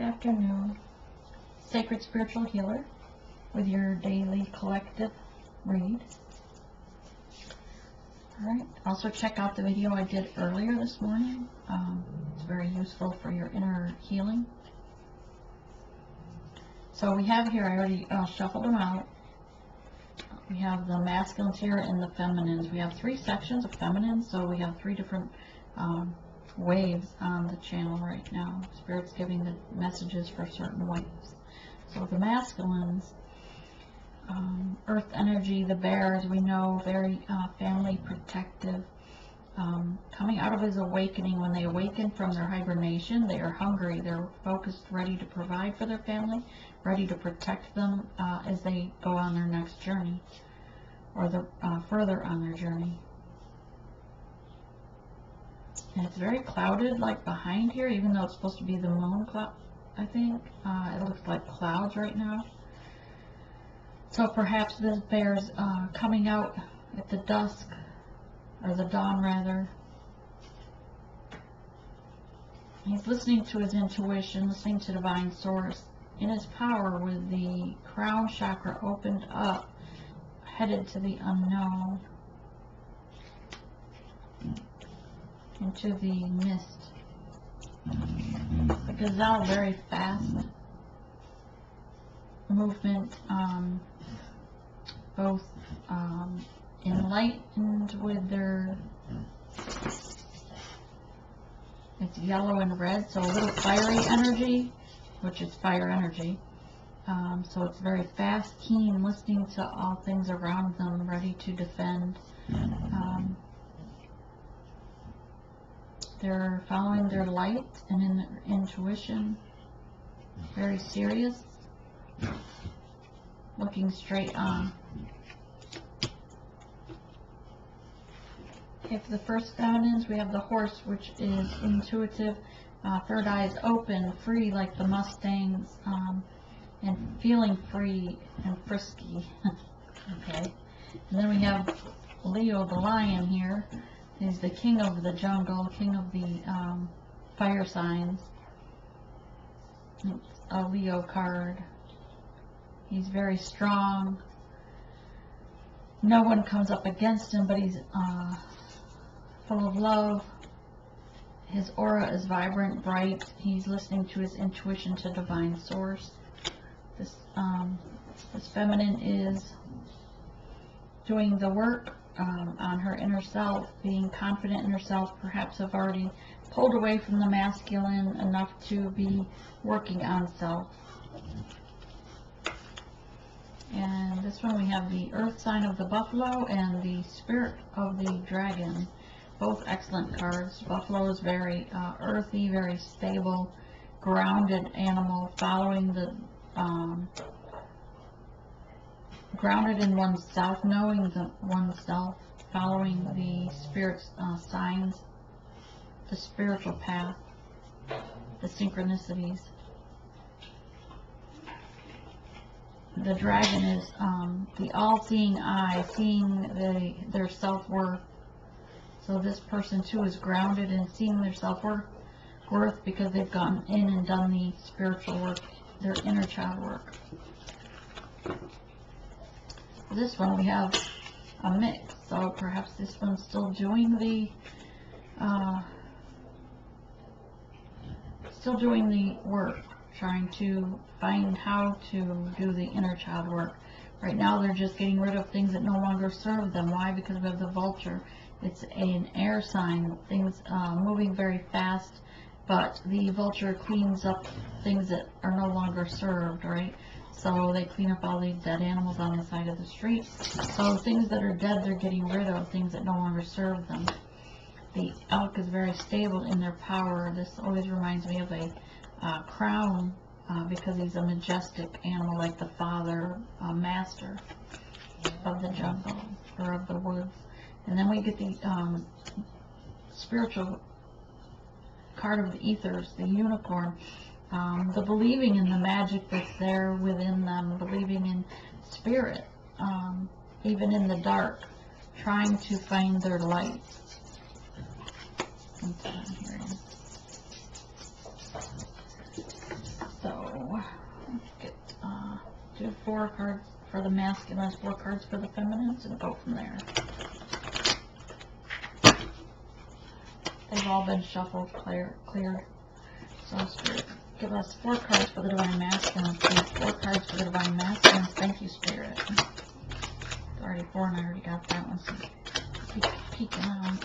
Good afternoon. Sacred Spiritual Healer with your daily collective read. Alright, also check out the video I did earlier this morning. It's very useful for your inner healing. So we have here, I already shuffled them out. We have the masculines here and the feminines. We have 3 sections of feminines, so we have 3 different waves on the channel right now. Spirit's giving the messages for certain waves. So the masculines, earth energy, the bears, we know, very family protective. Coming out of his awakening, when they awaken from their hibernation, they are hungry, they're focused, ready to provide for their family, ready to protect them as they go on their next journey, or further on their journey. And it's very clouded, like behind here, even though it's supposed to be the moon cloud, I think. It looks like clouds right now. So perhaps this bear's coming out at the dusk, or the dawn rather. He's listening to his intuition, listening to divine source. In his power, with the crown chakra opened up, headed to the unknown, into the mist. The gazelle, very fast movement, both enlightened with their, it's yellow and red, so a little fiery energy, which is fire energy. So it's very fast, keen, listening to all things around them, ready to defend. They're following their light and in their intuition. Very serious, looking straight on. Okay, for the first feminines, we have the horse, which is intuitive, third eye is open, free like the Mustangs, and feeling free and frisky. Okay, and then we have Leo, the lion here. He's the king of the jungle, king of the fire signs. It's a Leo card. He's very strong. No one comes up against him, but he's full of love. His aura is vibrant, bright. He's listening to his intuition, to divine source. This feminine is doing the work on her inner self, being confident in herself, perhaps have already pulled away from the masculine enough to be working on self. And this one we have the earth sign of the buffalo and the spirit of the dragon. Both excellent cards. Buffalo is very earthy, very stable, grounded animal, following the grounded in oneself, knowing oneself, following the spirit's signs, the spiritual path, the synchronicities. The dragon is the all-seeing eye, seeing their self-worth. So this person too is grounded in seeing their self-worth because they've gone in and done the spiritual work, their inner child work. This one we have a mix, so perhaps this one's still doing the work, trying to find how to do the inner child work. Right now they're just getting rid of things that no longer serve them. Why? Because we have the vulture. It's an air sign, things moving very fast, but the vulture cleans up things that are no longer served, right? So they clean up all these dead animals on the side of the street. So things that are dead, they're getting rid of, things that no longer serve them. The elk is very stable in their power. This always reminds me of a crown, because he's a majestic animal, like the father, master of the jungle, or of the woods. And then we get the spiritual card of the ethers, the unicorn. The believing in the magic that's there within them, believing in spirit, even in the dark, trying to find their light. 4 cards for the masculines, 4 cards for the feminines, and go from there. They've all been shuffled, cleared. So Spirit, give us 4 cards for the Divine Masculines, please. 4 cards for the Divine Masculines. Thank you, Spirit. It's already 4, and I already got that one, so keep peeking on.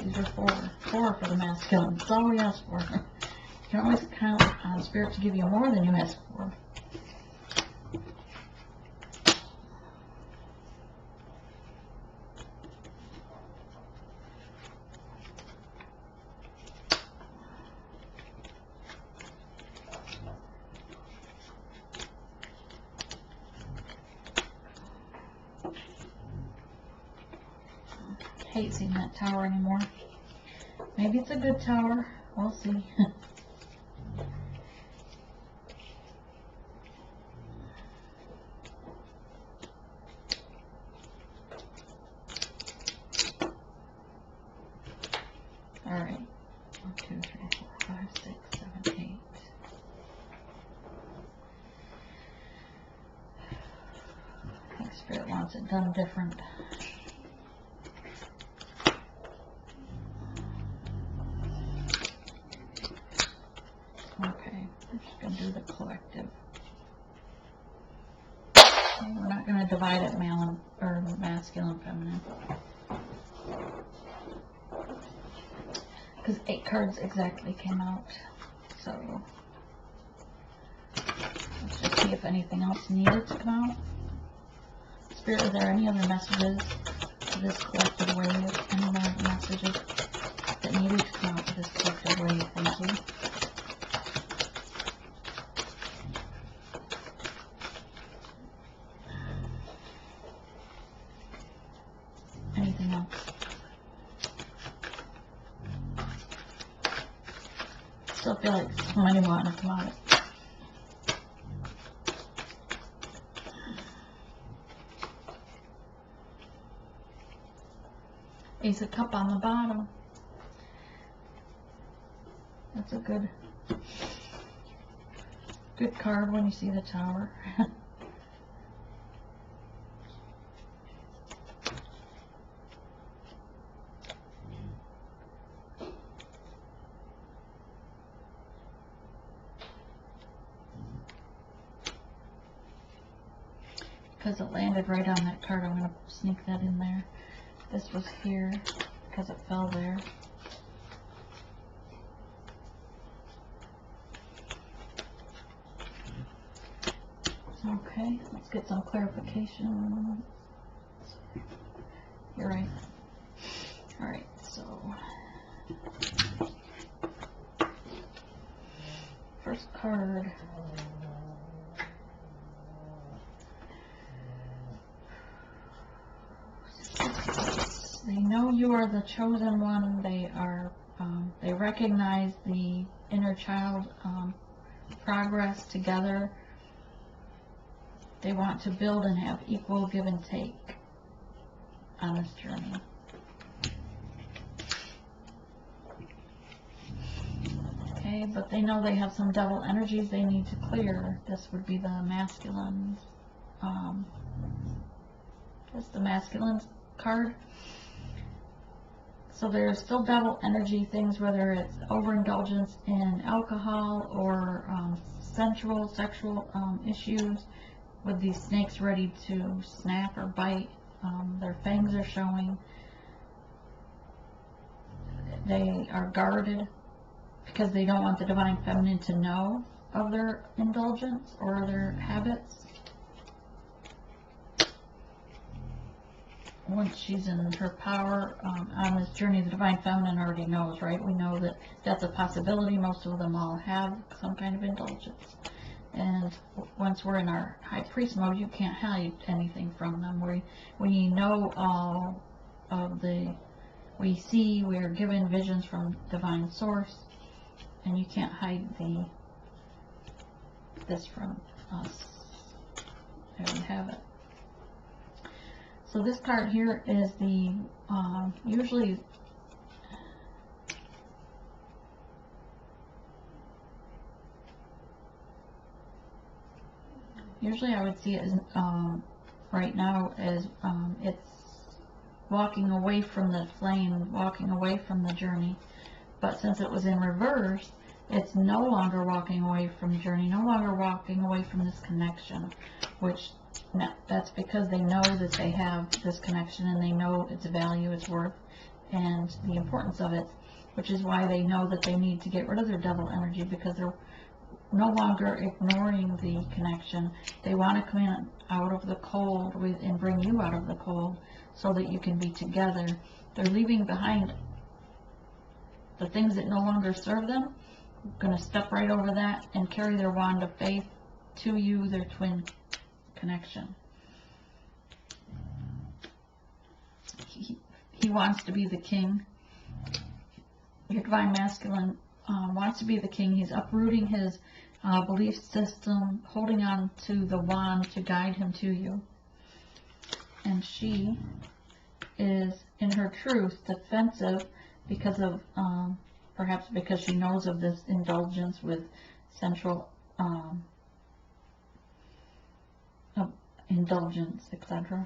These are 4. 4 for the masculines. That's all we ask for. You can always count on Spirit to give you more than you ask for. Hate seeing that tower anymore. Maybe it's a good tower. We'll see. Alright. 1, 2, 3, 4, 5, 6, 7, 8. I think Spirit wants it done different. Okay, we're just going to do the collective. We're not going to divide it male or masculine, feminine. Because 8 cards exactly came out. So, let's just see if anything else needed to come out. Spirit, are there any other messages for this collective wave? Any more messages that needed to come out for this collective wave? Thank you. Anything else? Still feel like somebody wanting to come out. Ace of Cup on the bottom. That's a good card when you see the Tower. Because it landed right on that card, I'm going to sneak that in there. This was here because it fell there. Okay, let's get some clarification. You're right. Alright, so first card. They know you are the chosen one. They are. They recognize the inner child progress together. They want to build and have equal give and take on this journey. Okay, but they know they have some devil energies they need to clear. This would be the masculines. That's the masculines card. So there's still devil energy things, whether it's overindulgence in alcohol or sexual issues, with these snakes ready to snap or bite. Their fangs are showing. They are guarded because they don't want the divine feminine to know of their indulgence or their habits. Once she's in her power on this journey, the divine feminine already knows, right? We know that that's a possibility. Most of them all have some kind of indulgence. And once we're in our high priest mode, you can't hide anything from them. We know all of we see, we are given visions from divine source, and you can't hide this from us. There we have it. So this card here is the, usually, Usually I would see it as, right now as it's walking away from the flame, walking away from the journey. But since it was in reverse, it's no longer walking away from the journey, no longer walking away from this connection, which that's because they know that they have this connection and they know its value, its worth, and the importance of it, which is why they know that they need to get rid of their devil energy, because they're no longer ignoring the connection. They want to come in out of the cold and bring you out of the cold so that you can be together. They're leaving behind the things that no longer serve them, going to step right over that and carry their wand of faith to you, their twin connection. He wants to be the king. Your divine masculine wants to be the king. He's uprooting his belief system, holding on to the wand to guide him to you. And she is, in her truth, defensive because of, perhaps because she knows of this indulgence with sensual indulgence, etc.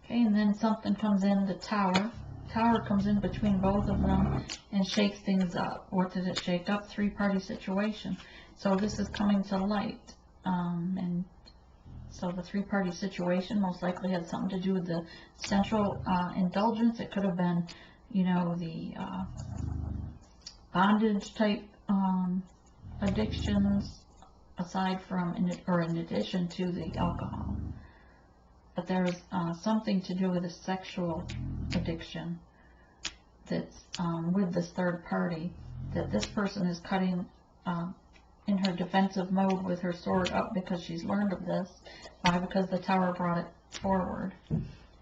Okay, and then something comes in, the tower. Tower comes in between both of them and shakes things up. What did it shake up? Three-party situation. So this is coming to light. And so the three-party situation most likely had something to do with the sensual indulgence. It could have been, you know, the bondage type addictions, aside from, in addition to the alcohol. But there's something to do with a sexual addiction that's with this third party, that this person is cutting in her defensive mode with her sword up because she's learned of this. Why? Because the tower brought it forward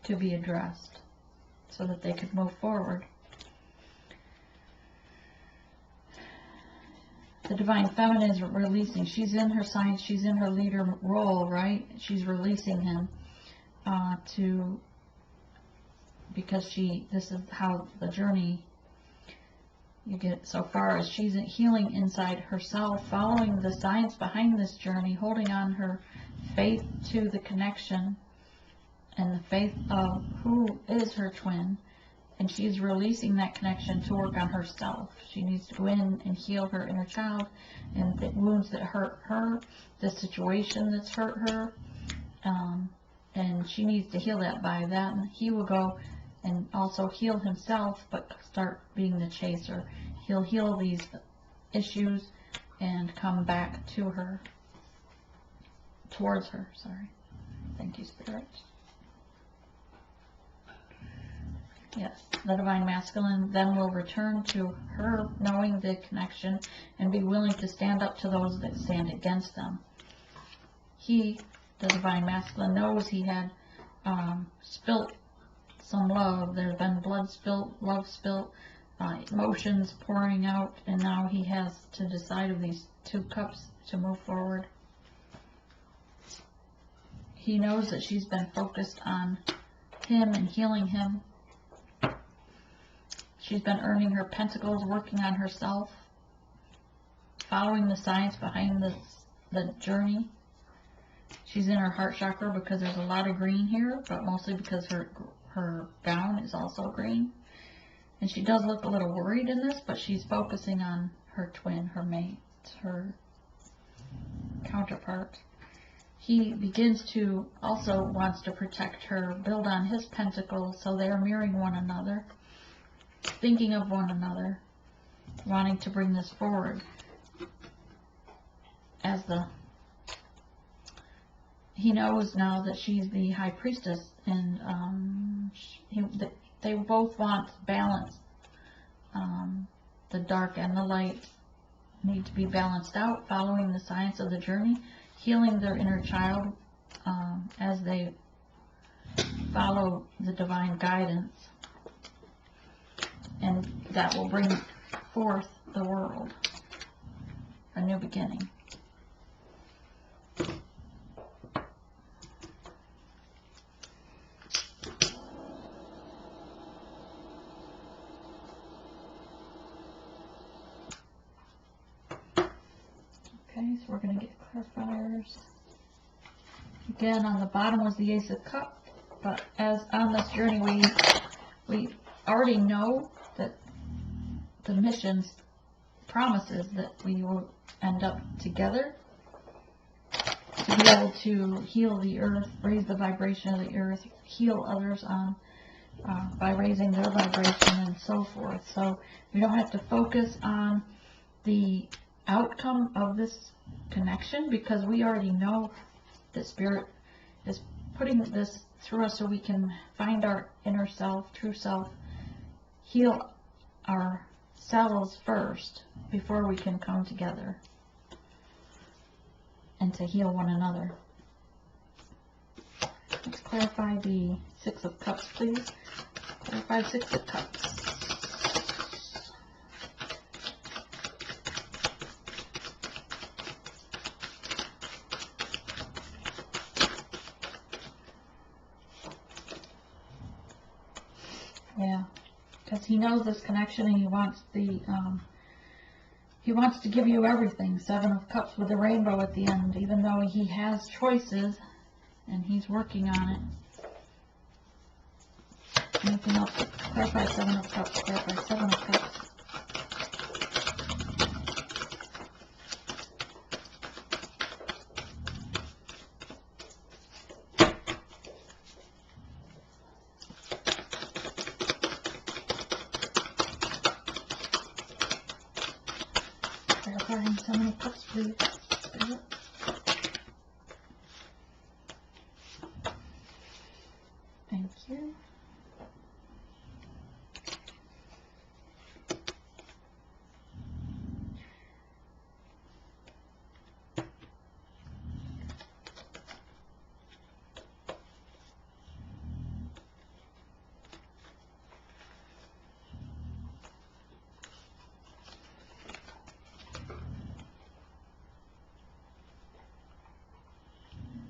to be addressed so that they could move forward. The divine feminine is releasing. She's in her science, she's in her leader role, right? She's releasing him because this is how the journey you get so far, as she's healing inside herself, following the science behind this journey, holding on her faith to the connection and the faith of who is her twin. And she's releasing that connection to work on herself. She needs to go in and heal her inner child and the wounds that hurt her, the situation that's hurt her. And she needs to heal that by that. And he will go and also heal himself, but start being the chaser. He'll heal these issues and come back to her, towards her, sorry. Thank you, Spirit. Yes, the divine masculine then will return to her, knowing the connection, and be willing to stand up to those that stand against them. He, the divine masculine, knows he had spilt some love. There's been blood spilt, love spilt, emotions pouring out, and now he has to decide of these two cups to move forward. He knows that she's been focused on him and healing him. She's been earning her pentacles, working on herself, following the science behind the journey. She's in her heart chakra because there's a lot of green here, but mostly because her gown is also green. And she does look a little worried in this, but she's focusing on her twin, her mate, her counterpart. He begins to, also wants to protect her, build on his pentacles, so they are mirroring one another, thinking of one another, wanting to bring this forward. As he knows now that she's the high priestess, and they both want balance. The dark and the light need to be balanced out, following the science of the journey, healing their inner child as they follow the divine guidance. And that will bring forth the world, a new beginning. Okay. Okay, so we're going to get clarifiers. Again, on the bottom was the Ace of Cups, but as on this journey, we already know that the missions promises that we will end up together to be able to heal the earth, raise the vibration of the earth, heal others on by raising their vibration and so forth. So we don't have to focus on the outcome of this connection, because we already know that Spirit is putting this through us so we can find our inner self, true self, heal ourselves first before we can come together and to heal one another. Let's clarify the Six of Cups, please. Clarify Six of Cups. Yeah, because he knows this connection and he wants to give you everything. Seven of Cups with the rainbow at the end, even though he has choices and he's working on it. Anything else? Clarify Seven of Cups. Clarify Seven of Cups. Clarifying Seven of Cups, please. Thank you.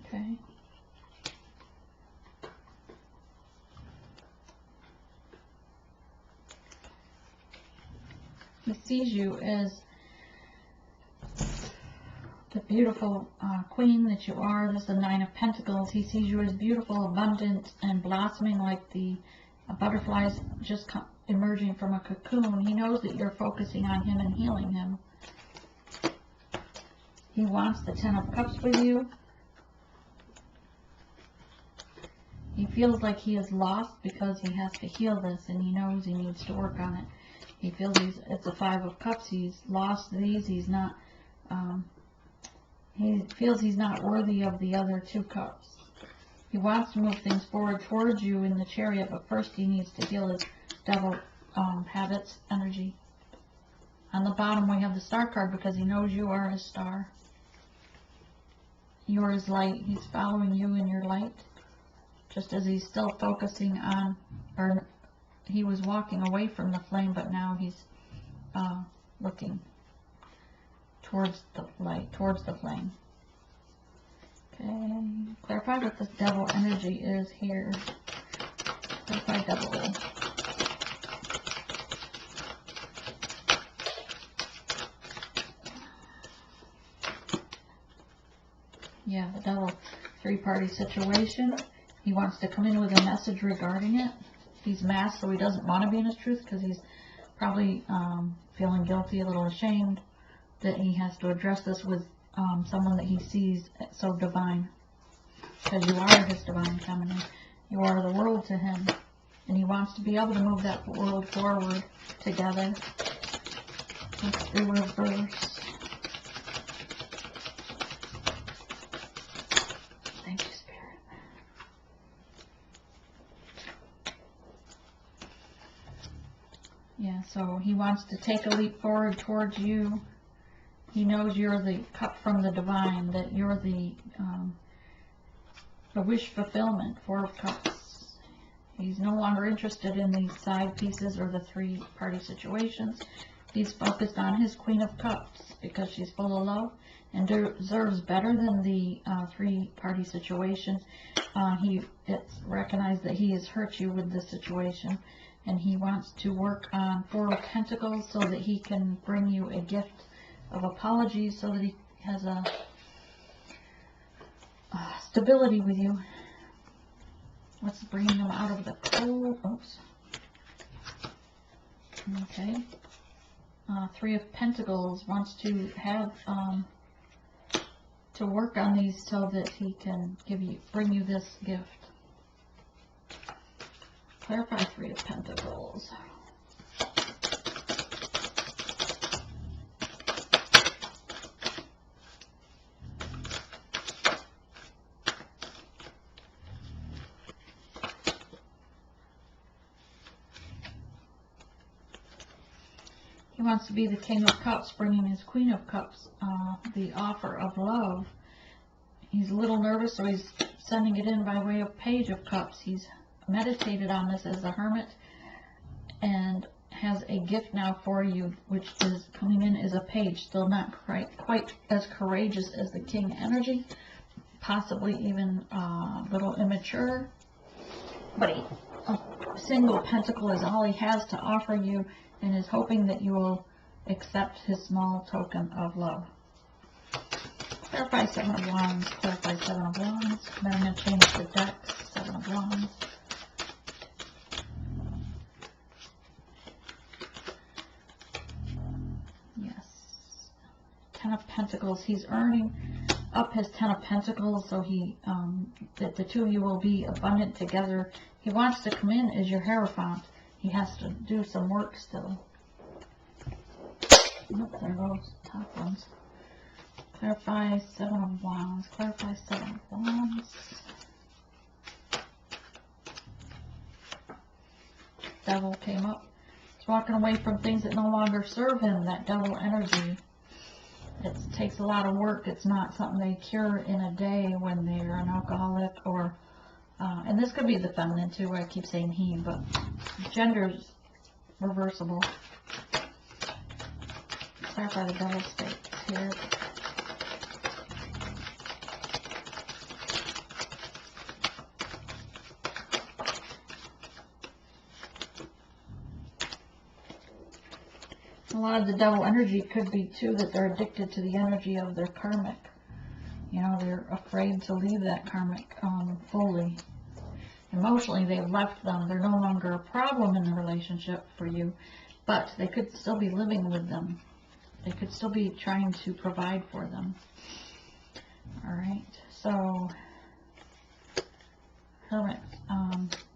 Okay. He sees you as the beautiful queen that you are. This is the Nine of Pentacles. He sees you as beautiful, abundant, and blossoming like the butterflies just emerging from a cocoon. He knows that you're focusing on him and healing him. He wants the Ten of Cups with you. He feels like he is lost because he has to heal this, and he knows he needs to work on it. He feels it's a Five of Cups. He's lost these. He's not. He feels he's not worthy of the other two cups. He wants to move things forward towards you in the Chariot, but first he needs to heal his devil habits, energy. On the bottom we have the Star card because he knows you are his star. You are his light. He's following you in your light. Just as he's still focusing on, or he was walking away from the flame, but now he's looking towards the light, towards the flame. Okay, clarify what this devil energy is here. Clarify devil. Yeah, the devil, three-party situation. He wants to come in with a message regarding it. He's masked, so he doesn't want to be in his truth because he's probably feeling guilty, a little ashamed that he has to address this with someone that he sees so divine. Because you are his divine feminine. You are the world to him. And he wants to be able to move that world forward together. Let's do reverse. Thank you, Spirit. Yeah, so he wants to take a leap forward towards you. He knows you're the cup from the divine, that you're the wish fulfillment, Four of Cups. He's no longer interested in these side pieces or the three-party situations. He's focused on his Queen of Cups because she's full of love and deserves better than the three-party situations. It's recognized that he has hurt you with this situation, and he wants to work on Four of Pentacles so that he can bring you a gift of apologies so that has a stability with you. What's bringing them out of the cold? Oops. Okay. Three of Pentacles wants to have to work on these so that he can bring you this gift. Clarify Three of Pentacles. He wants to be the King of Cups, bringing his Queen of Cups, the offer of love. He's a little nervous, so he's sending it in by way of Page of Cups. He's meditated on this as a hermit and has a gift now for you, which is coming in as a page. Still not quite as courageous as the King energy, possibly even a little immature, but a single pentacle is all he has to offer you, and is hoping that you will accept his small token of love. Clarify Seven of Wands. Clarify Seven of Wands. Then I'm going to change the decks. Seven of Wands. Yes. Ten of Pentacles. He's earning up his Ten of Pentacles, so that the two of you will be abundant together. He wants to come in as your Hierophant. He has to do some work still. Oh, there goes top ones. Clarify Seven of Wands. Clarify Seven of Wands. Devil came up. He's walking away from things that no longer serve him. That devil energy. It takes a lot of work. It's not something they cure in a day when they're an alcoholic or and this could be the feminine too, where I keep saying he, but gender's reversible. Clarify the devil states here. A lot of the devil energy could be too that they're addicted to the energy of their karmic. You know, they're afraid to leave that karmic fully. Emotionally, they've left them. They're no longer a problem in the relationship for you, but they could still be living with them. They could still be trying to provide for them. Alright, so Hermit.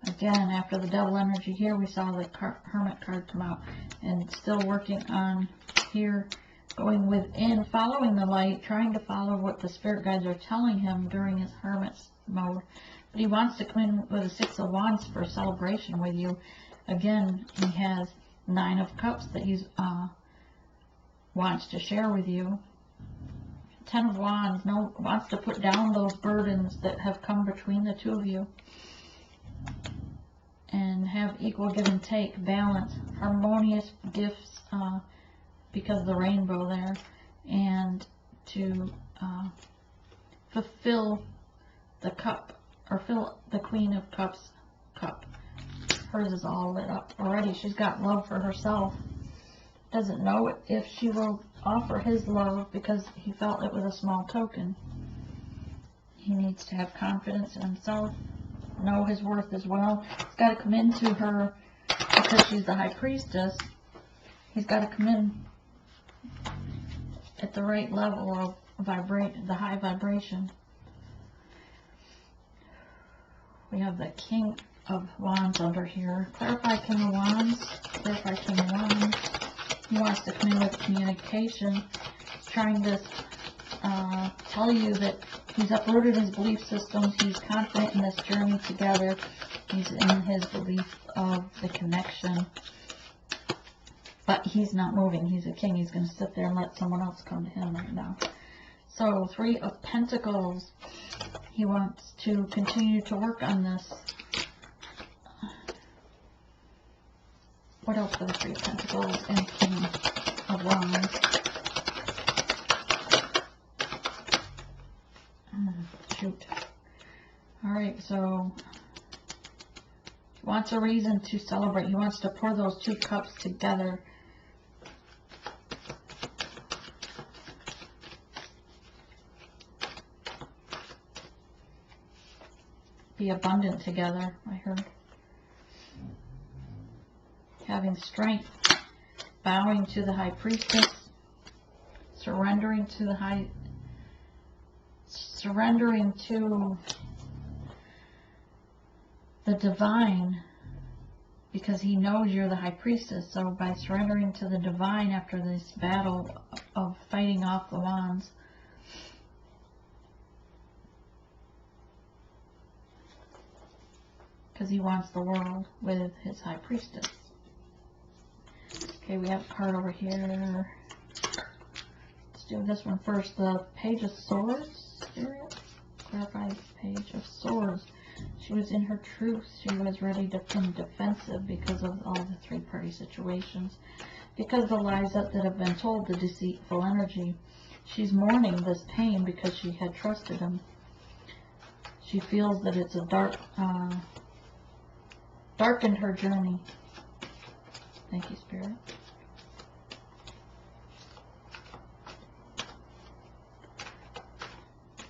Again, after the devil energy here, we saw the Hermit card come out, and still working on here, going within, following the light, trying to follow what the spirit guides are telling him during his hermit mode. But he wants to come in with a Six of Wands for celebration with you. Again, he has Nine of Cups that he wants to share with you. Ten of Wands wants to put down those burdens that have come between the two of you and have equal give and take, balance, harmonious gifts, because of the rainbow there, and to fulfill the cup, or fill the Queen of Cups cup. Hers is all lit up already. She's got love for herself. Doesn't know if she will offer his love because he felt it was a small token. He needs to have confidence in himself, know his worth as well. He's got to come into her because she's the High Priestess. He's got to come in at the right level of the high vibration. We have the King of Wands under here. Clarify King of Wands. Clarify King of Wands. He wants to come in with communication. He's trying to tell you that he's uprooted his belief systems. He's confident in this journey together. He's in his belief of the connection. But he's not moving. He's a king. He's going to sit there and let someone else come to him right now. So, Three of Pentacles. He wants to continue to work on this. What else for the Three of Pentacles and King of Wands? Shoot. Alright, so he wants a reason to celebrate. He wants to pour those two cups together. be abundant together, I heard. Having strength, bowing to the High Priestess, surrendering to the divine, because he knows you're the High Priestess. So by surrendering to the divine after this battle of fighting off the wands, because he wants the world with his High Priestess. Okay, we have a card over here. Let's do this one first. The Page of Swords, Spirit. Clarify Page of Swords. She was in her truth. She was ready to become defensive because of all the three-party situations. Because of the lies that have been told, the deceitful energy. She's mourning this pain because she had trusted him. She feels that it's a darkened her journey. Thank you, Spirit.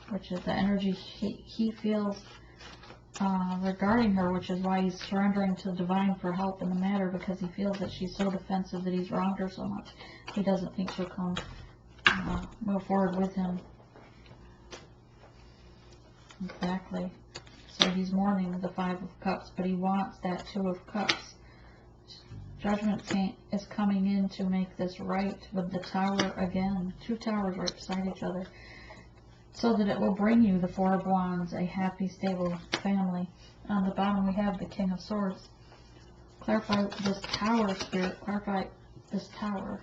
Which is the energy he feels regarding her, which is why he's surrendering to the divine for help in the matter, because he feels that she's so defensive, that he's wronged her so much. He doesn't think she'll come move forward with him. Exactly. So he's mourning the Five of Cups, but he wants that Two of Cups. Judgment is coming in to make this right with the Tower again. Two towers right beside each other. So that it will bring you the Four of Wands, a happy, stable family. On the bottom we have the King of Swords. Clarify this Tower, Spirit. Clarify this Tower.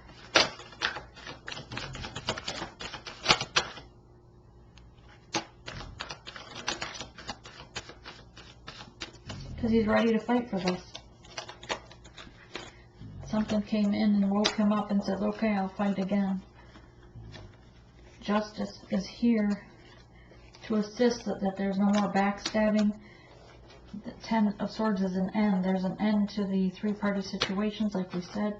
Because he's ready to fight for this. Something came in and woke him up and says, okay, I'll fight again. Justice is here to assist that there's no more backstabbing. The Ten of Swords is an end. There's an end to the three-party situations, like we said.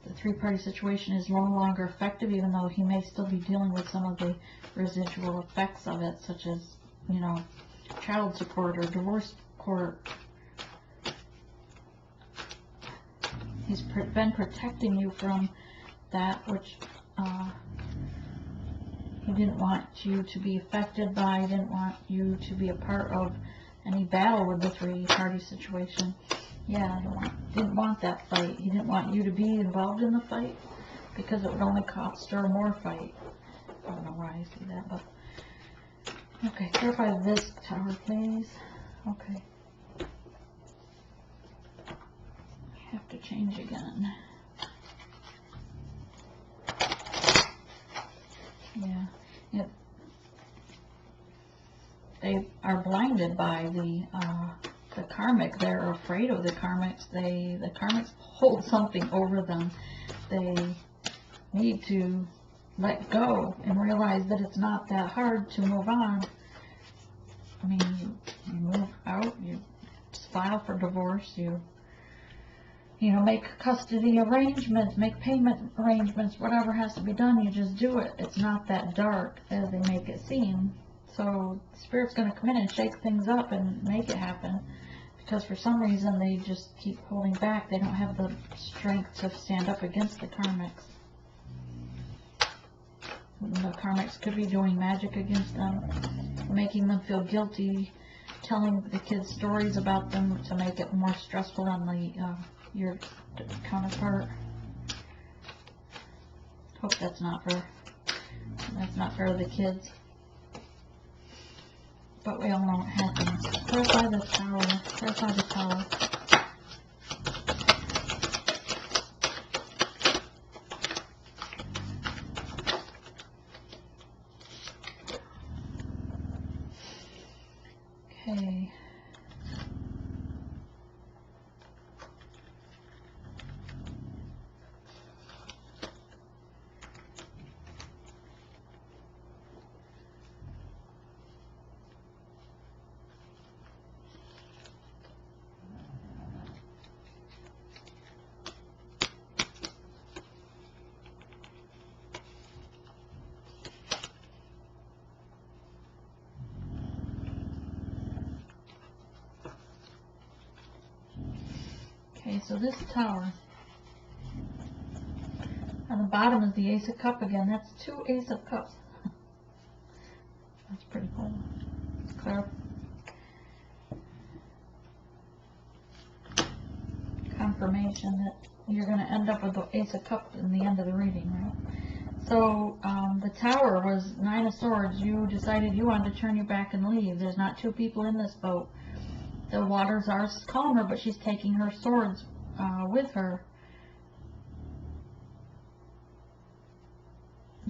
The three-party situation is no longer effective, even though he may still be dealing with some of the residual effects of it, such as, you know, child support or divorce court. He's been protecting you from that which he didn't want you to be affected by. He didn't want you to be a part of any battle with the three-party situation. Yeah, didn't want that fight. He didn't want you to be involved in the fight because it would only stir more fight. I don't know why I see that, but okay. Clarify this Tower, please. Okay. I have to change again. Yeah, they are blinded by the karmic. They're afraid of the karmics. The karmics hold something over them. They need to let go and realize that it's not that hard to move on. I mean, you move out, you file for divorce, you make custody arrangements, make payment arrangements, whatever has to be done, you just do it. It's not that dark as they make it seem. So Spirit's going to come in and shake things up and make it happen, because for some reason they just keep holding back. They don't have the strength to stand up against the karmics. The karmics could be doing magic against them, making them feel guilty, telling the kids stories about them to make it more stressful on the your counterpart. Hope that's not fair to the kids. But we all know what happens. Clarify the Tower. Clarify the Tower. Okay. so this tower, on the bottom is the Ace of Cups again. That's 2 Ace of Cups. That's pretty cool. It's clear. Confirmation that you're going to end up with the Ace of Cups in the end of the reading, right? So the Tower was 9 of Swords. You decided you wanted to turn your back and leave. There's not 2 people in this boat. The waters are calmer, but she's taking her swords with her.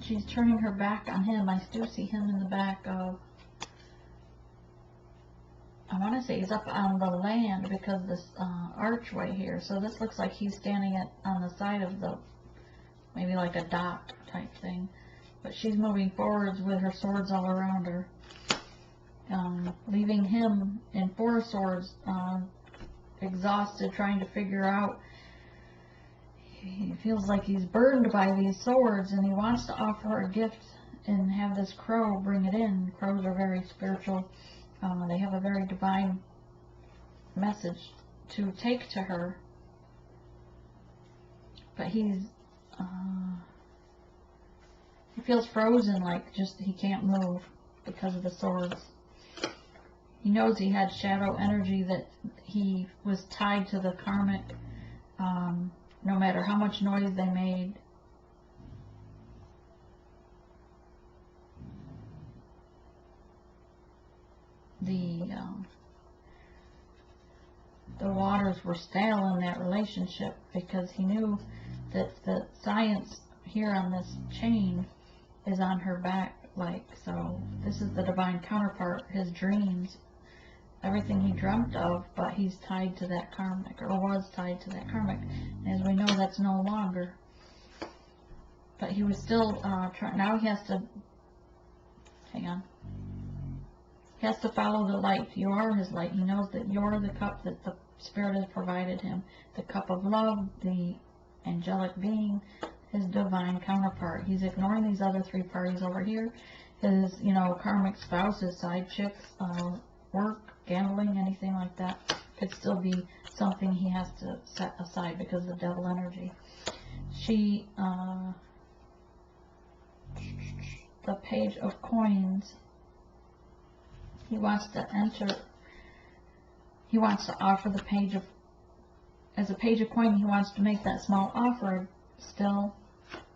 She's turning her back on him. I do see him in the back of, I want to say he's up on the land because of this archway here. So this looks like he's standing on the side of the, maybe like a dock type thing. But she's moving forwards with her swords all around her. Leaving him in 4 swords, exhausted, trying to figure out. He feels like he's burdened by these swords, and he wants to offer her a gift and have this crow bring it in. Crows are very spiritual. They have a very divine message to take to her. But he feels frozen, like just he can't move because of the swords. He knows he had shadow energy, that he was tied to the karmic. No matter how much noise they made, the waters were stale in that relationship, because he knew that the science here on this chain is on her back, like, so this is the divine counterpart, his dreams, everything he dreamt of, but he's tied to that karmic, or was tied to that karmic. As we know, that's no longer. But he was still trying. Now he has to, hang on, he has to follow the light. You are his light. He knows that you're the cup that the Spirit has provided him, the cup of love, the angelic being, his divine counterpart. He's ignoring these other 3 parties over here, his, karmic spouse, his side chicks, work, gambling, anything like that could still be something he has to set aside because of the devil energy. The Page of Coins, he wants to enter, he wants to offer the Page of, as a Page of Coin, he wants to make that small offer still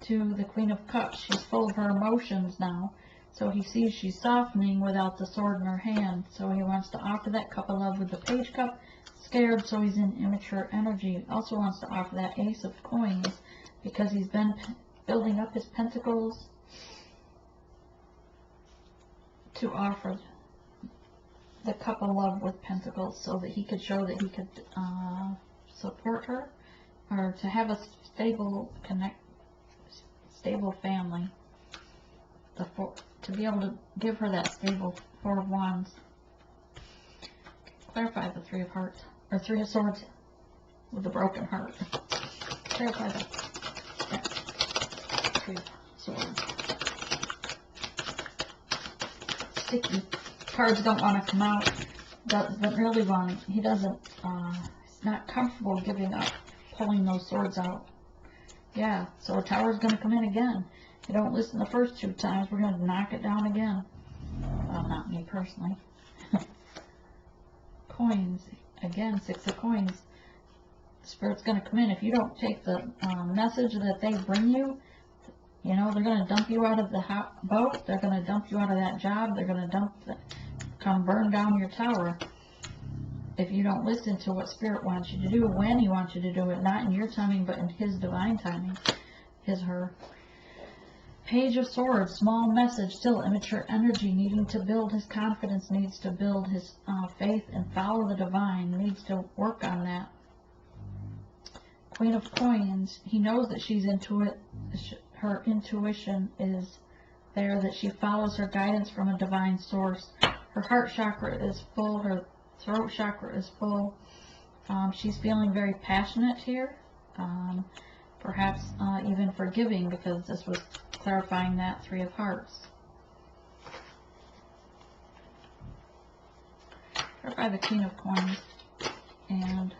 to the Queen of Cups. She's full of her emotions now. So he sees she's softening without the sword in her hand. So he wants to offer that cup of love with the Page Cup. Scared, so he's in immature energy. He also wants to offer that Ace of Coins because he's been building up his pentacles to offer the cup of love with pentacles, so that he could show that he could support her, or to have a stable family. To be able to give her that stable 4 of Wands. Clarify the 3 of Hearts, or 3 of Swords with the broken heart. Clarify that. Yeah. 3 of Swords. Sticky. Cards don't want to come out. Doesn't really want. He doesn't. He's not comfortable giving up, pulling those swords out. Yeah. So a tower's going to come in again. You don't listen the first 2 times, we're going to knock it down again. Well, not me personally. Coins. Again, 6 of Coins. Spirit's going to come in. If you don't take the message that they bring you, they're going to dump you out of the boat. They're going to dump you out of that job. They're going to come burn down your tower. If you don't listen to what Spirit wants you to do, when he wants you to do it, not in your timing, but in his divine timing, her. Page of Swords, small message, still immature energy, needing to build his confidence, needs to build his faith and follow the divine, needs to work on that. Queen of Coins, he knows that she's into it, her intuition is there, that she follows her guidance from a divine source. Her heart chakra is full, her throat chakra is full. She's feeling very passionate here, perhaps even forgiving, because this was clarifying that 3 of Hearts. Clarify the Queen of Coins and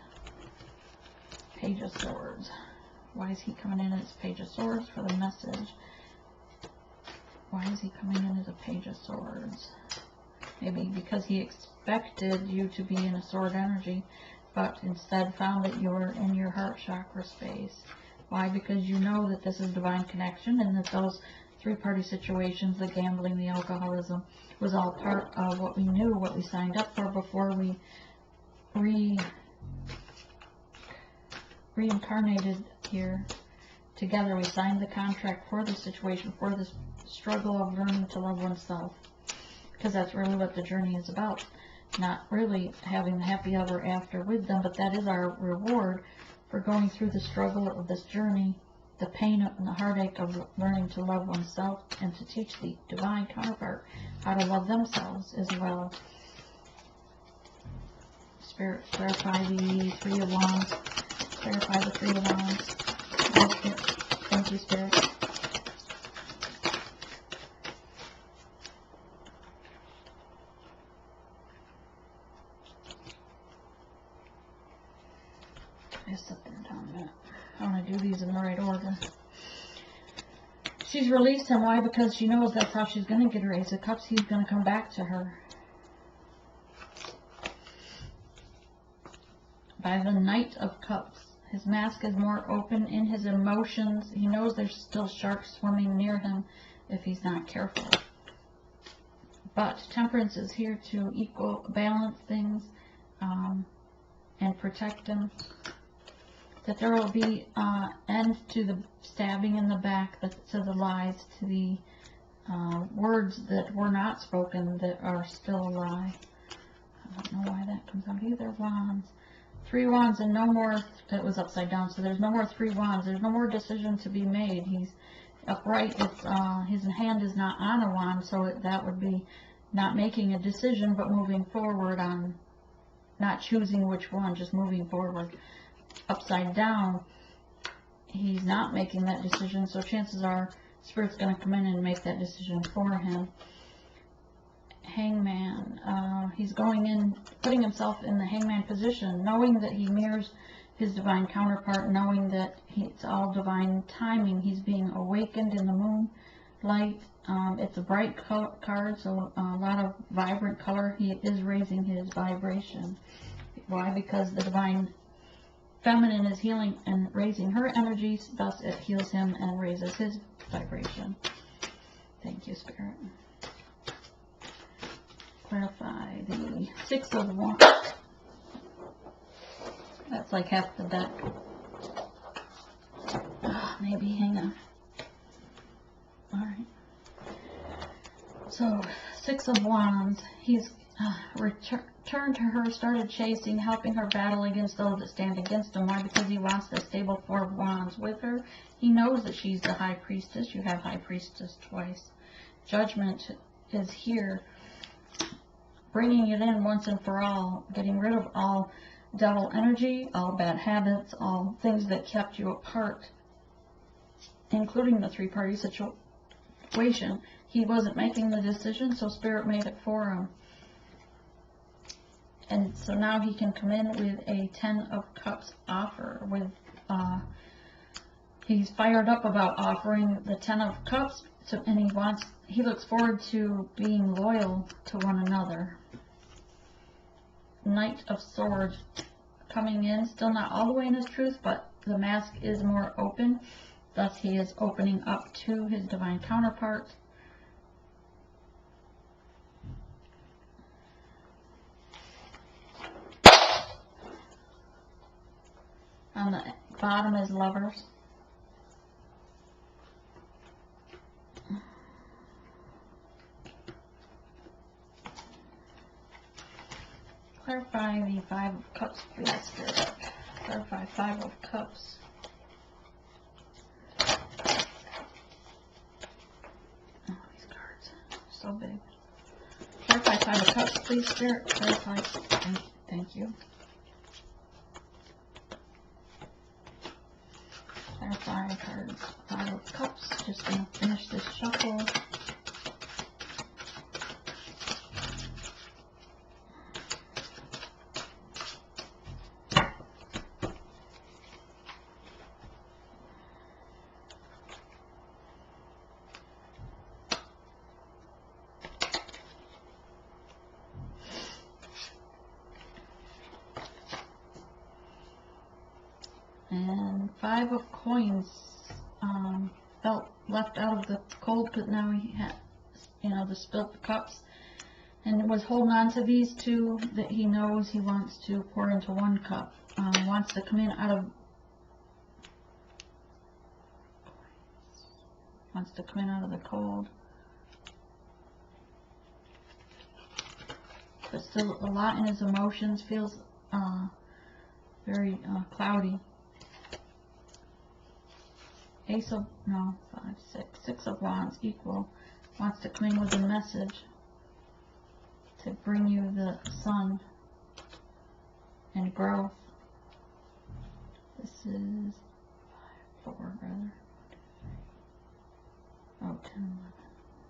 Page of Swords. Why is he coming in as Page of Swords for the message? Why is he coming in as a Page of Swords? Maybe because he expected you to be in a sword energy, but instead found that you're in your heart chakra space. Why? Because you know that this is divine connection, and that those three-party situations, the gambling, the alcoholism, was all part of what we knew, what we signed up for before we reincarnated here together. We signed the contract for this situation, for this struggle of learning to love oneself, because that's really what the journey is about. Not really having the happy ever after with them, but that is our reward for going through the struggle of this journey, the pain and the heartache of learning to love oneself, and to teach the divine counterpart how to love themselves as well. Spirit, clarify the Three of Wands. Clarify the Three of Wands. Thank you, Spirit. Just sit there down a minute. I want to do these in the right order. She's released him. Why? Because she knows that's how she's going to get her Ace of Cups. He's going to come back to her. By the Knight of Cups. His mask is more open in his emotions. He knows there's still sharks swimming near him if he's not careful. But Temperance is here to balance things and protect him. That there will be end to the stabbing in the back, to the lies, to the words that were not spoken that are still a lie. I don't know why that comes out either. Wands. Three Wands and no more. It was upside down, so there's no more Three Wands. There's no more decision to be made. He's upright. It's his hand is not on a wand, so that would be not making a decision, but moving forward on, not choosing which one, just moving forward. Upside down, he's not making that decision, so chances are Spirit's going to come in and make that decision for him. Hangman, he's going in, putting himself in the hangman position, knowing that he mirrors his divine counterpart, knowing that it's all divine timing. He's being awakened in the moonlight. It's a bright card, so a lot of vibrant color. He is raising his vibration. Why? Because the divine feminine is healing and raising her energies, thus it heals him and raises his vibration. Thank you, Spirit. Clarify the Six of Wands. That's like half the deck. Maybe, hang on. Alright. So, Six of Wands. He's returned to her, started chasing, helping her battle against those that stand against him. Why? Because he wants the stable Four of Wands with her. He knows that she's the High Priestess. You have High Priestess twice. Judgment is here, bringing it in once and for all, getting rid of all devil energy, all bad habits, all things that kept you apart, including the three-party situation. He wasn't making the decision, so Spirit made it for him. And so now he can come in with a 10 of Cups offer. He's fired up about offering the 10 of Cups, and he looks forward to being loyal to one another. Knight of Swords coming in, still not all the way in his truth, but the mask is more open. Thus he is opening up to his divine counterpart. On the bottom is Lovers. Clarify the Five of Cups, please, Spirit. Clarify Five of Cups. Oh, these cards. So big. Clarify Five of Cups, please, Spirit. Clarify. Thank you. Clarify cards. Five of Cups. Just going to finish this shuffle. Five of Coins felt left out of the cold because now he had, the spilt cups, and was holding on to these two that he knows he wants to pour into one cup. Wants to come in out of the cold, but still a lot in his emotions. Feels very cloudy. Six of Wands, equal. Wants to come in with a message to bring you the sun and growth. This is 4, rather. Oh, 10, 11,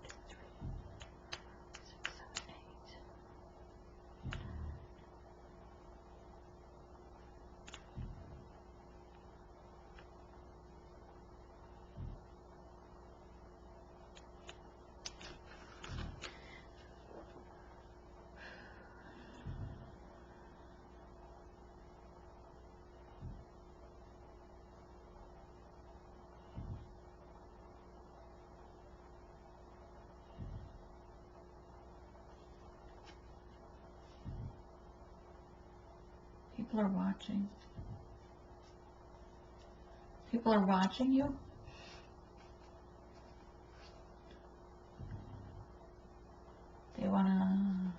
2, 3, 6, 7, 8. People are watching. People are watching you. They wanna,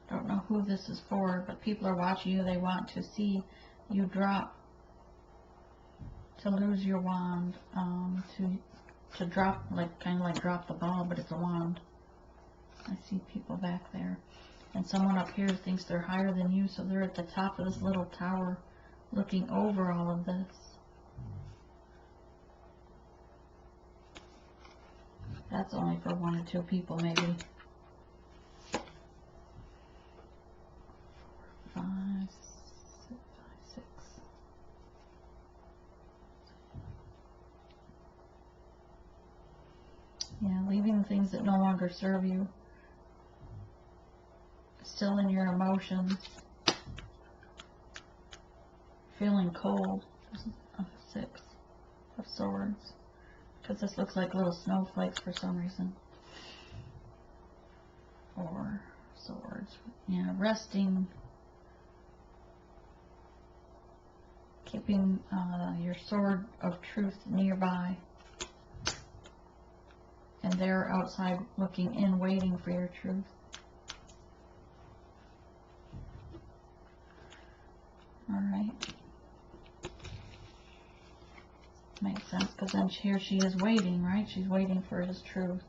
don't know who this is for, but people are watching you. They want to see you drop, to lose your wand, to drop, kind of like drop the ball, but it's a wand. I see people back there. And someone up here thinks they're higher than you, so they're at the top of this little tower looking over all of this. That's only for 1 or 2 people, maybe. 5, 6. Yeah, leaving things that no longer serve you. Still in your emotions, feeling cold. 6 of Swords, because this looks like little snowflakes for some reason. 4 Swords. Yeah, resting, keeping your sword of truth nearby, and they're outside looking in, waiting for your truth. Alright. Makes sense, because then here she is waiting, right? She's waiting for his truth.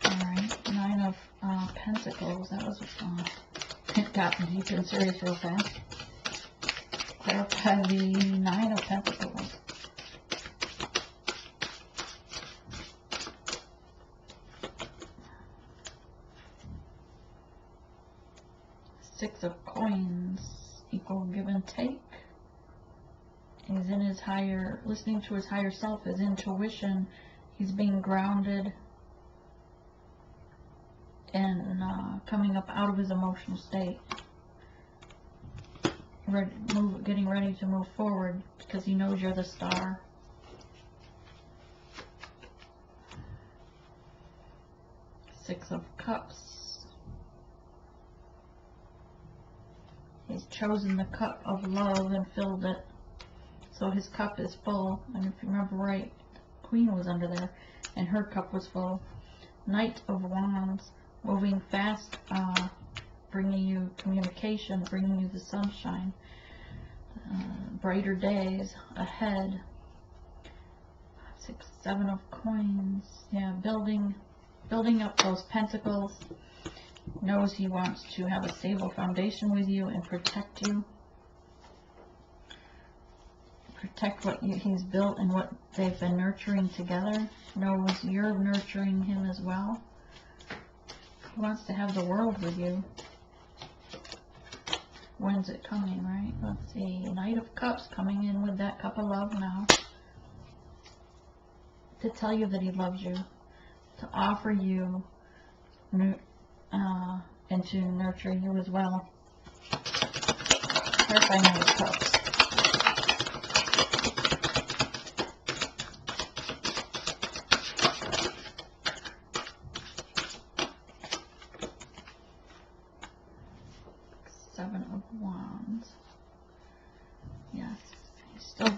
Alright, 9 of Pentacles. That was it got deep and serious real fast. Clarify the 9 of Pentacles. Six of Coins, equal give and take. He's in his higher, listening to his higher self, his intuition. He's being grounded and coming up out of his emotional state. Getting ready to move forward because he knows you're the star. Six of Cups. He's chosen the cup of love and filled it, so his cup is full. And if you remember right, Queen was under there, and her cup was full. Knight of Wands, moving fast, bringing you communication, bringing you the sunshine, brighter days ahead. 6, 7 of Coins. Yeah, building up those pentacles. Knows he wants to have a stable foundation with you and protect you. Protect what he's built and what they've been nurturing together. Knows you're nurturing him as well. He wants to have the world with you. When's it coming, right? Let's see. Knight of Cups coming in with that cup of love now. To tell you that he loves you. To offer you and to nurture you as well. Clarify Knight of Cups. Seven of Wands. Yes, he's still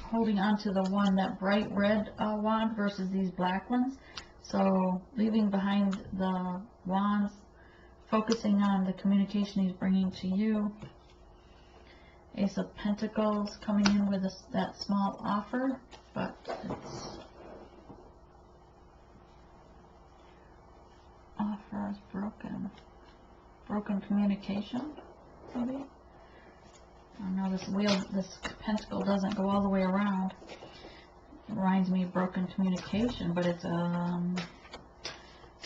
holding on to the one, that bright red wand versus these black ones. So leaving behind the wands, focusing on the communication he's bringing to you. Ace of Pentacles coming in with that small offer, but it's offer is broken. Broken communication, maybe? I don't know, this wheel, this pentacle doesn't go all the way around. It reminds me of broken communication, but it's a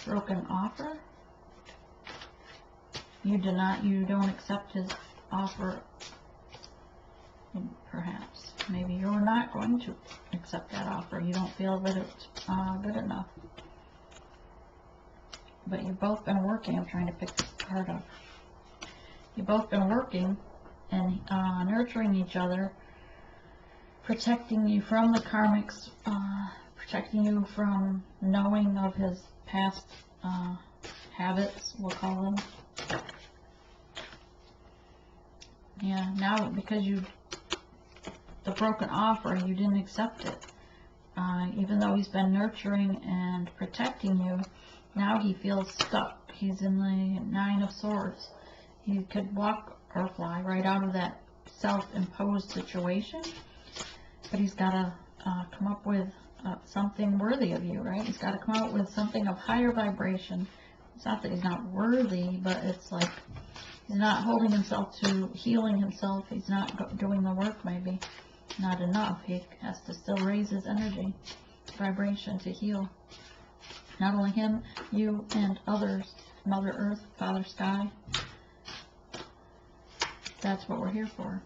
broken offer. You don't accept his offer, perhaps. Maybe you're not going to accept that offer. You don't feel that it's good enough. But you've both been working. I'm trying to pick this card up. You've both been working and nurturing each other, protecting you from the karmics, protecting you from knowing of his past habits, we'll call them. Yeah, now because the broken offer, you didn't accept it. Even though he's been nurturing and protecting you, now he feels stuck. He's in the Nine of Swords. He could walk or fly right out of that self-imposed situation, but he's got to come up with something worthy of you, right? He's got to come out with something of higher vibration. It's not that he's not worthy, but it's like he's not holding himself to healing himself. He's not doing the work, maybe. Not enough. He has to still raise his energy, vibration to heal. Not only him, you and others, Mother Earth, Father Sky. That's what we're here for.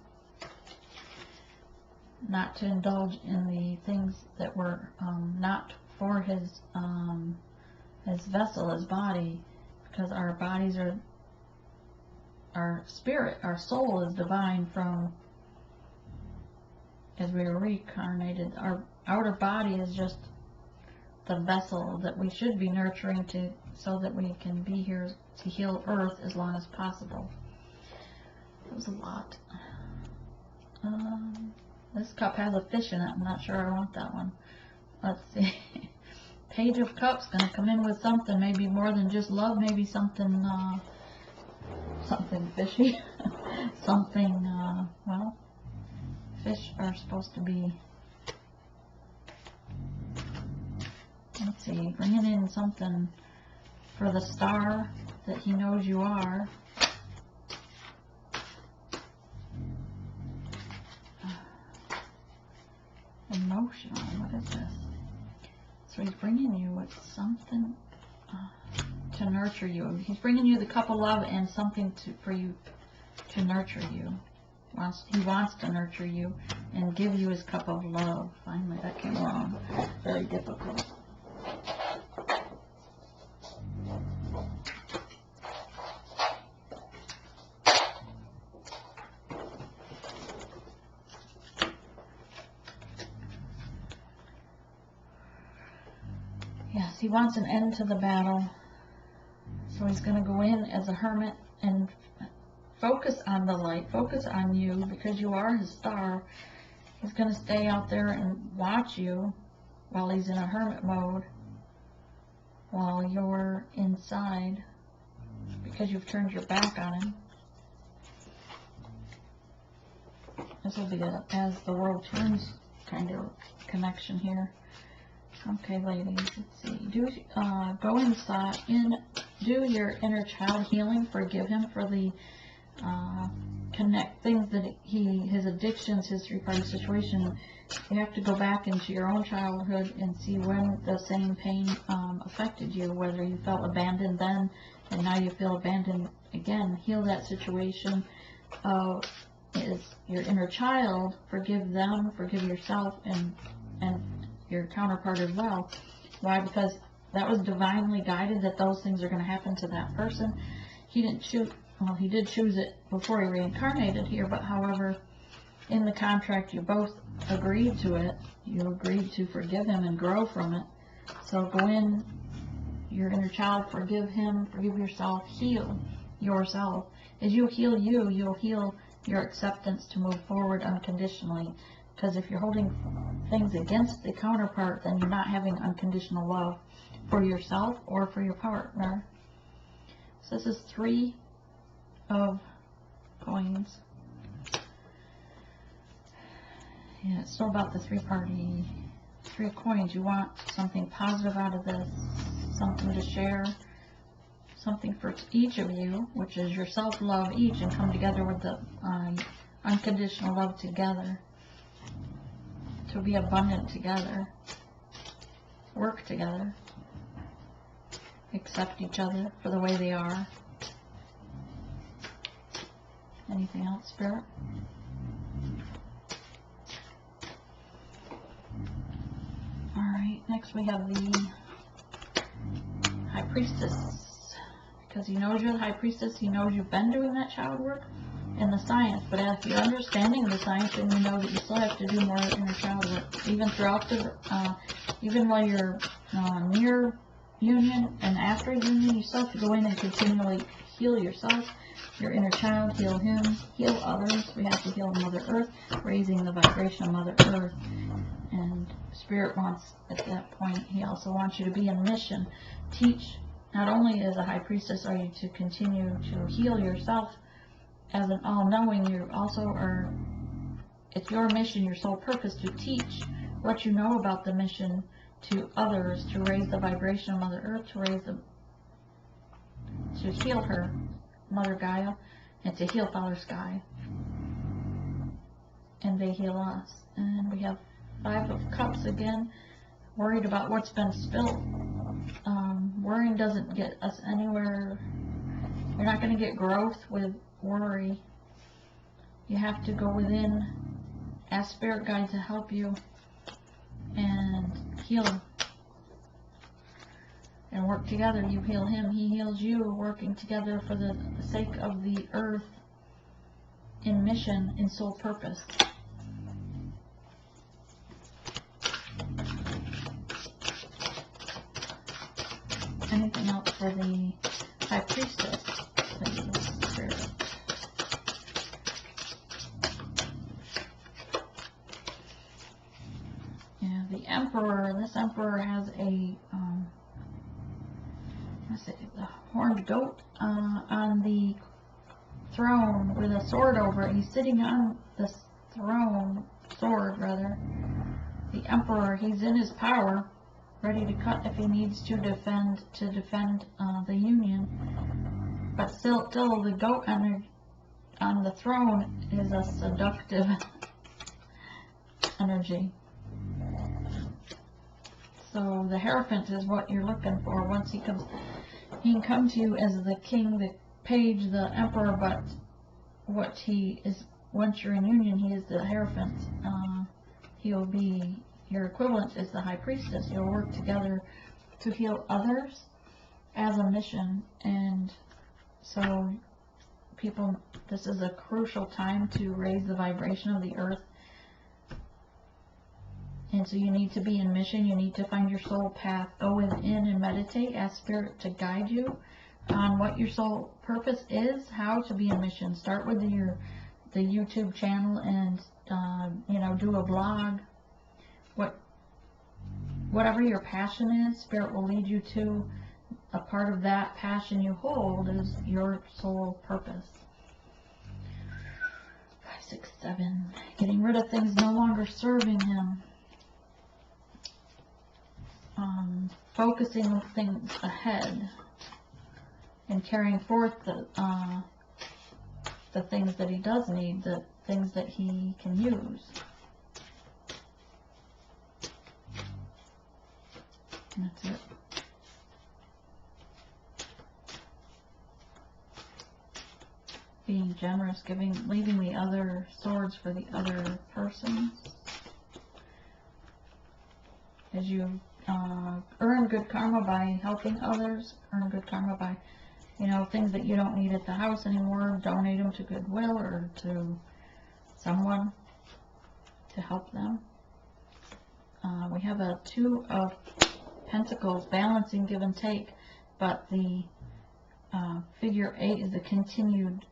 Not to indulge in the things that were not for his vessel, his body, because our bodies are, our spirit, our soul is divine from, as we were reincarnated. Our outer body is just the vessel that we should be nurturing to, so that we can be here to heal Earth as long as possible. That was a lot. This cup has a fish in it. I'm not sure I want that one. Let's see. Page of Cups going to come in with something, maybe more than just love, maybe something, something fishy. Something, well, fish are supposed to be, let's see, bringing in something for the star that he knows you are. Emotional, what is this? So he's bringing you with something to nurture you. He's bringing you the cup of love and something for you to nurture you. He wants to nurture you and give you his cup of love. Finally, that came along. Very difficult. Yes, he wants an end to the battle. So he's going to go in as a hermit and focus on the light, focus on you, because you are his star. He's going to stay out there and watch you while he's in a hermit mode, while you're inside, because you've turned your back on him. This will be a as the world turns kind of connection here. Okay, ladies, let's see. Go inside, do your inner child healing. Forgive him for the things that his addictions, his three-party situation. You have to go back into your own childhood and see when the same pain affected you, whether you felt abandoned then and now you feel abandoned again. Heal that situation. Is your inner child. Forgive them, forgive yourself, and your counterpart as well. Why? Because that was divinely guided that those things are going to happen to that person. He didn't well, he did choose it before he reincarnated here, but however, in the contract you both agreed to it. You agreed to forgive him and grow from it. So go in, your inner child, forgive him, forgive yourself, heal yourself. As you heal you, you'll heal your acceptance to move forward unconditionally. Because if you're holding things against the counterpart, then you're not having unconditional love for yourself or for your partner. So this is 3 of coins. Yeah, it's still about the 3 of coins. You want something positive out of this, something to share, something for each of you, which is your self-love each, and come together with the unconditional love together, to be abundant together, work together, accept each other for the way they are. Anything else, Spirit? Alright, next we have the High Priestess. Because he knows you're the High Priestess, he knows you've been doing that child work and the science. But if you're understanding the science, then you know that you still have to do more inner child work. Even throughout the, even while you're near union and after union, you still have to go in and continually heal yourself, your inner child, heal him, heal others. We have to heal Mother Earth, raising the vibration of Mother Earth. And Spirit wants, at that point, he also wants you to be in mission. Teach, not only as a High Priestess are you to continue to heal yourself as an all-knowing, you also are, it's your mission, your sole purpose, to teach what you know about the mission to others, to raise the vibration of Mother Earth, to heal her, Mother Gaia, and to heal Father Sky. And they heal us. And we have 5 of Cups again, worried about what's been spilled. Worrying doesn't get us anywhere. You're not going to get growth with worry. You have to go within, ask Spirit Guide to help you, and heal. And work together. You heal him, he heals you, working together for the sake of the earth, in mission, in soul purpose. Anything else for the High Priestess, please, Spirit? Yeah, the Emperor. This Emperor has a the horned goat on the throne with a sword over it. He's sitting on the sword rather. The Emperor, he's in his power, ready to cut if he needs to defend the Union. But still the goat on the throne is a seductive energy. So the Hierophant is what you're looking for. Once he comes, he can come to you as the king, the page, the emperor, but what he is, once you're in union, he is the Hierophant. He'll be, your equivalent is the High Priestess. You'll work together to heal others as a mission. And so people, this is a crucial time to raise the vibration of the earth. And so you need to be in mission. You need to find your soul path. Go within and meditate. Ask Spirit to guide you on what your soul purpose is, how to be in mission. Start with the YouTube channel and do a blog. Whatever your passion is, Spirit will lead you to. A part of that passion you hold is your soul purpose. 5, 6, 7. Getting rid of things no longer serving him. Focusing on things ahead and carrying forth the things that he does need, the things that he can use. And that's it. Being generous, leaving the other swords for the other persons. As you earn good karma by helping others, earn good karma by You know, things that you don't need at the house anymore, donate them to Goodwill or to someone to help them. We have a Two of Pentacles, balancing, give and take, but the figure 8 is the continued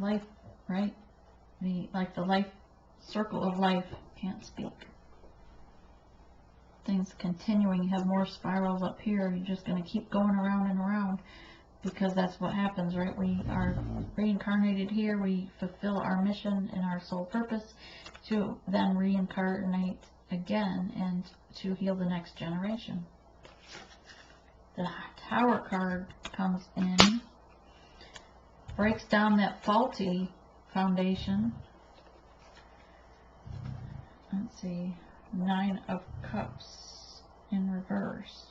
life, right? Like the life circle of life. Can't speak. Things continuing. You have more spirals up here. You're just going to keep going around and around, because that's what happens, right? We are reincarnated here. We fulfill our mission and our soul purpose to then reincarnate again and to heal the next generation. The Tower card comes in, breaks down that faulty foundation. Let's see, 9 of Cups in reverse.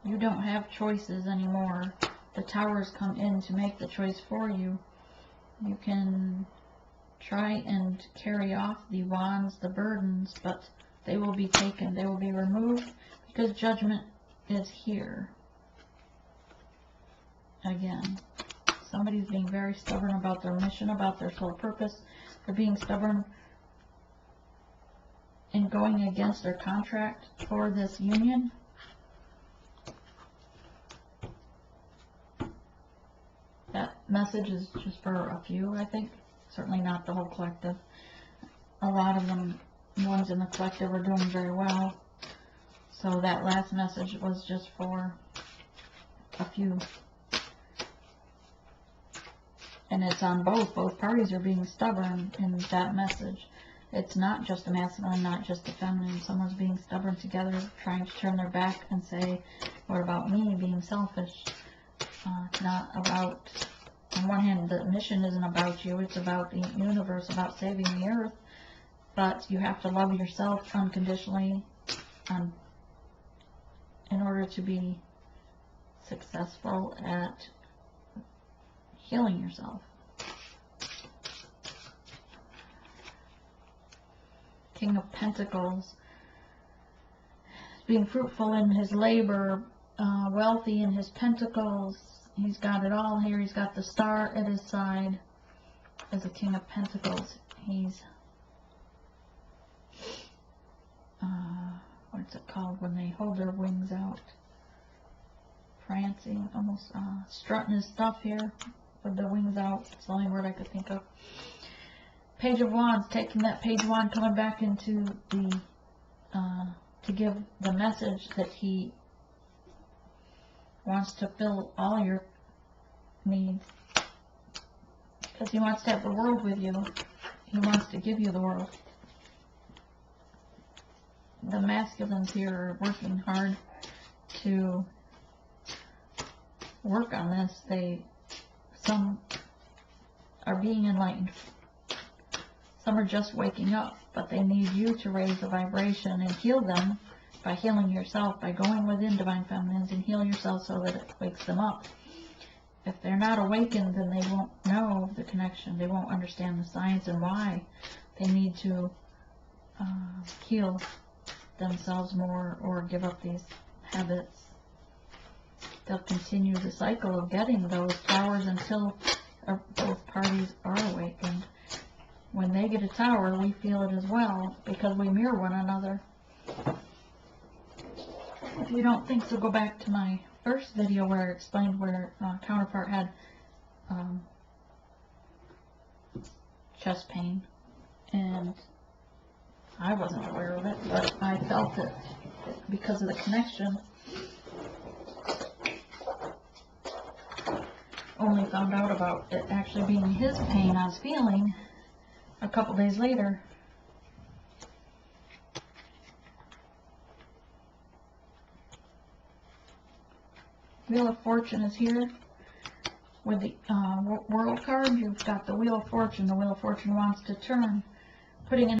You don't have choices anymore. The Towers come in to make the choice for you. You can try and carry off the wands, the burdens, but they will be taken, they will be removed, because judgment is here. Again, somebody's being very stubborn about their mission, about their soul purpose. They're being stubborn in going against their contract for this union. That message is just for a few, I think. Certainly not the whole collective. A lot of them, ones in the collective, are doing very well. So that last message was just for a few. And it's on both. Both parties are being stubborn in that message. It's not just a masculine, not just a feminine. Someone's being stubborn together, trying to turn their back and say, what about me, being selfish? It's not about, on one hand, the mission isn't about you. It's about the universe, about saving the earth. But you have to love yourself unconditionally in order to be successful at healing yourself. King of Pentacles, being fruitful in his labor, wealthy in his pentacles. He's got it all here. He's got the star at his side as a King of Pentacles. He's what's it called when they hold their wings out? Prancing, almost strutting his stuff here with the wings out. It's the only word I could think of. Page of Wands, taking that Page of Wands, coming back into the to give the message that he wants to fill all your needs, because he wants to have the world with you. He wants to give you the world. The masculines here are working hard to work on this. Some are being enlightened. Some are just waking up, but they need you to raise the vibration and heal them by healing yourself, by going within Divine Feminines and heal yourself so that it wakes them up. If they're not awakened, then they won't know the connection. They won't understand the science and why they need to heal themselves more or give up these habits. They'll continue the cycle of getting those powers until both parties are awakened. When they get a tower, we feel it as well, because we mirror one another. If you don't think so, go back to my first video where I explained where counterpart had chest pain, and I wasn't aware of it, but I felt it because of the connection. Only found out about it actually being his pain I was feeling a couple days later. Wheel of Fortune is here. With the World card, you've got the Wheel of Fortune. The Wheel of Fortune wants to turn, putting in